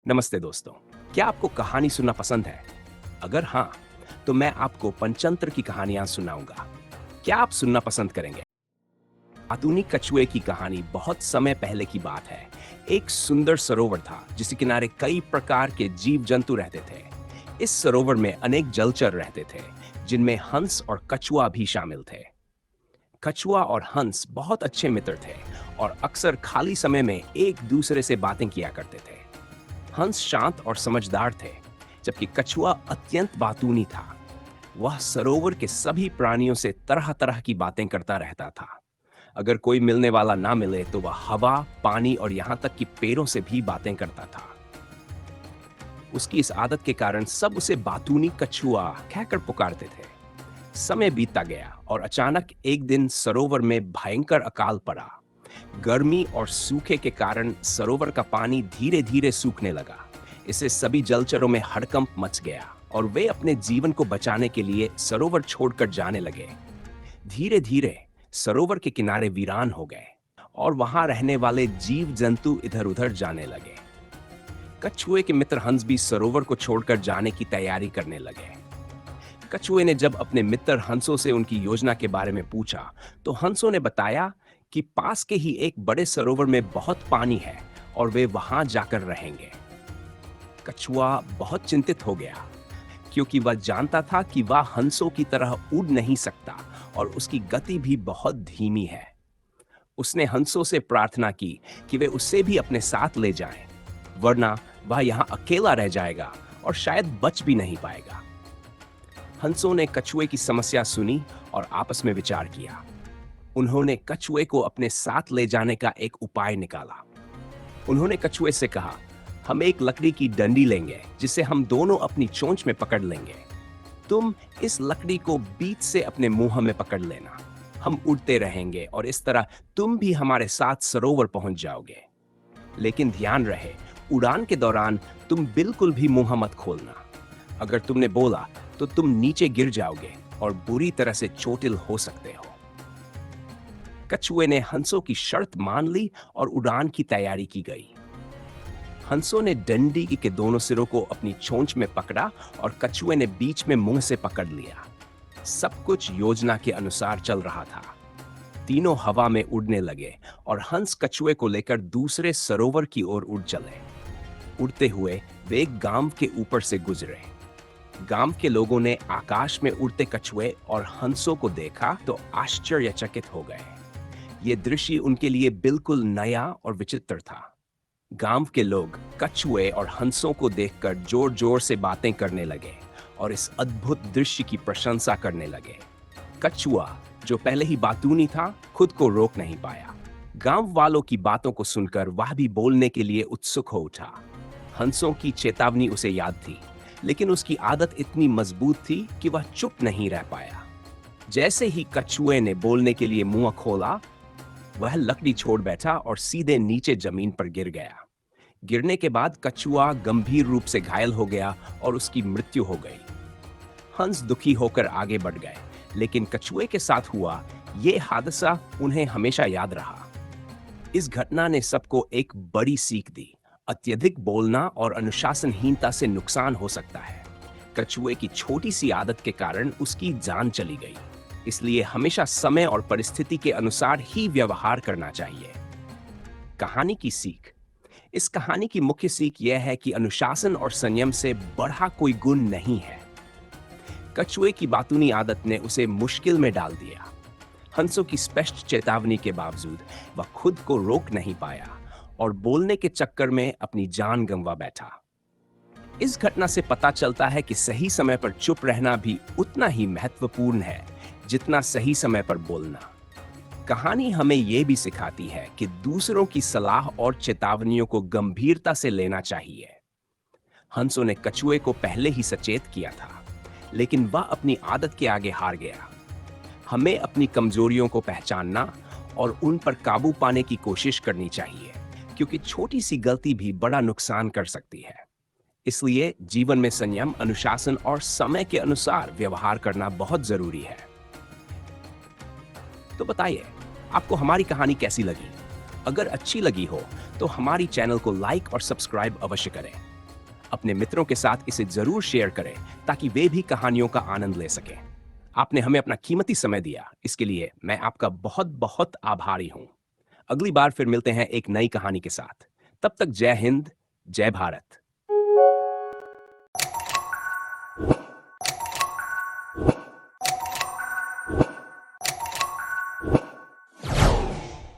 नमस्ते दोस्तों। क्या आपको कहानी सुनना पसंद है? अगर हाँ, तो मैं आपको पंचतंत्र की कहानियां सुनाऊंगा। क्या आप सुनना पसंद करेंगे? आधुनिक कछुए की कहानी बहुत समय पहले की बात है। एक सुंदर सरोवर था जिसके किनारे कई प्रकार के जीव जंतु रहते थे। इस सरोवर में अनेक जलचर रहते थे, जिनमें हंस और कछुआ भी शामिल थे। कछुआ और हंस बहुत अच्छे मित्र थे और अक्सर खाली समय में एक दूसरे से बातें किया करते थे। हंस शांत और समझदार थे, जबकि कछुआ अत्यंत बातूनी था। वह सरोवर के सभी प्राणियों से तरह तरह की बातें करता रहता था। अगर कोई मिलने वाला ना मिले तो वह हवा, पानी और यहाँ तक कि पेड़ों से भी बातें करता था। उसकी इस आदत के कारण सब उसे बातूनी कछुआ कहकर पुकारते थे। समय बीतता गया और अचानक एक दिन सरोवर में भयंकर अकाल पड़ा। गर्मी और सूखे के कारण सरोवर का पानी धीरे धीरे सूखने लगा। इससे सभी जलचरों में हड़कंप मच गया और वे अपने जीवन को बचाने के लिए सरोवर छोड़कर जाने लगे। धीरे धीरे सरोवर के किनारे वीरान हो गए और वहां रहने वाले जीव जंतु इधर उधर जाने लगे। कछुए के मित्र हंस भी सरोवर को छोड़कर जाने की तैयारी करने लगे। कछुए ने जब अपने मित्र हंसों से उनकी योजना के बारे में पूछा, तो हंसों ने बताया कि पास के ही एक बड़े सरोवर में बहुत पानी है और वे वहां जाकर रहेंगे। कछुआ बहुत चिंतित हो गया, क्योंकि वह जानता था कि वह हंसों की तरह उड़ नहीं सकता और उसकी गति भी बहुत धीमी है। उसने हंसों से प्रार्थना की कि वे उससे भी अपने साथ ले जाएं, वरना वह यहां अकेला रह जाएगा और शायद बच भी नहीं पाएगा। हंसों ने कछुए की समस्या सुनी और आपस में विचार किया। उन्होंने कछुए को अपने साथ ले जाने का एक उपाय निकाला। उन्होंने कछुए से कहा, हम एक लकड़ी की डंडी लेंगे जिसे हम दोनों अपनी चोंच में पकड़ लेंगे। तुम इस लकड़ी को बीच से अपने मुंह में पकड़ लेना। हम उड़ते रहेंगे और इस तरह तुम भी हमारे साथ सरोवर पहुंच जाओगे। लेकिन ध्यान रहे, उड़ान के दौरान तुम बिल्कुल भी मुंह मत खोलना। अगर तुमने बोला तो तुम नीचे गिर जाओगे और बुरी तरह से चोटिल हो सकते हो। कछुए ने हंसों की शर्त मान ली और उड़ान की तैयारी की गई। हंसों ने डंडी के दोनों सिरों को अपनी चोंच में पकड़ा और कछुए ने बीच में मुंह से पकड़ लिया। सब कुछ योजना के अनुसार चल रहा था। तीनों हवा में उड़ने लगे और हंस कछुए को लेकर दूसरे सरोवर की ओर उड़ चले। उड़ते हुए वे एक गांव के ऊपर से गुजरे। गांव के लोगों ने आकाश में उड़ते कछुए और हंसों को देखा तो आश्चर्यचकित हो गए। ये दृश्य उनके लिए बिल्कुल नया और विचित्र था। गांव के लोग कछुए और हंसों को देखकर जोर जोर से बातें करने लगे और इस अद्भुत दृश्य की प्रशंसा करने लगे। कछुआ, जो पहले ही बातूनी था, खुद को रोक नहीं पाया। गांव वालों की बातों को सुनकर वह भी बोलने के लिए उत्सुक हो उठा। हंसों की चेतावनी उसे याद थी, लेकिन उसकी आदत इतनी मजबूत थी कि वह चुप नहीं रह पाया। जैसे ही कछुए ने बोलने के लिए मुंह खोला, वह लकड़ी छोड़ बैठा और सीधे नीचे जमीन पर गिर गया। गिरने के बाद कछुआ गंभीर रूप से घायल हो गया और उसकी मृत्यु हो गई। हंस दुखी होकर आगे बढ़ गए, लेकिन कछुए के साथ हुआ ये हादसा उन्हें हमेशा याद रहा। इस घटना ने सबको एक बड़ी सीख दी। अत्यधिक बोलना और अनुशासनहीनता से नुकसान हो सकता है। कछुए की छोटी सी आदत के कारण उसकी जान चली गई। इसलिए हमेशा समय और परिस्थिति के अनुसार ही व्यवहार करना चाहिए। कहानी की सीख। इस कहानी की मुख्य सीख यह है कि अनुशासन और संयम से बड़ा कोई गुण नहीं है। कछुए की बातूनी आदत ने उसे मुश्किल में डाल दिया। हंसों की स्पष्ट चेतावनी के बावजूद वह खुद को रोक नहीं पाया और बोलने के चक्कर में अपनी जान गंवा बैठा। इस घटना से पता चलता है कि सही समय पर चुप रहना भी उतना ही महत्वपूर्ण है जितना सही समय पर बोलना। कहानी हमें यह भी सिखाती है कि दूसरों की सलाह और चेतावनियों को गंभीरता से लेना चाहिए। हंसों ने कछुए को पहले ही सचेत किया था, लेकिन वह अपनी आदत के आगे हार गया। हमें अपनी कमजोरियों को पहचानना और उन पर काबू पाने की कोशिश करनी चाहिए, क्योंकि छोटी सी गलती भी बड़ा नुकसान कर सकती है। इसलिए जीवन में संयम, अनुशासन और समय के अनुसार व्यवहार करना बहुत जरूरी है। तो बताइए, आपको हमारी कहानी कैसी लगी? अगर अच्छी लगी हो तो हमारी चैनल को लाइक और सब्सक्राइब अवश्य करें। अपने मित्रों के साथ इसे जरूर शेयर करें ताकि वे भी कहानियों का आनंद ले सकें। आपने हमें अपना कीमती समय दिया, इसके लिए मैं आपका बहुत बहुत आभारी हूं। अगली बार फिर मिलते हैं एक नई कहानी के साथ। तब तक जय हिंद, जय भारत।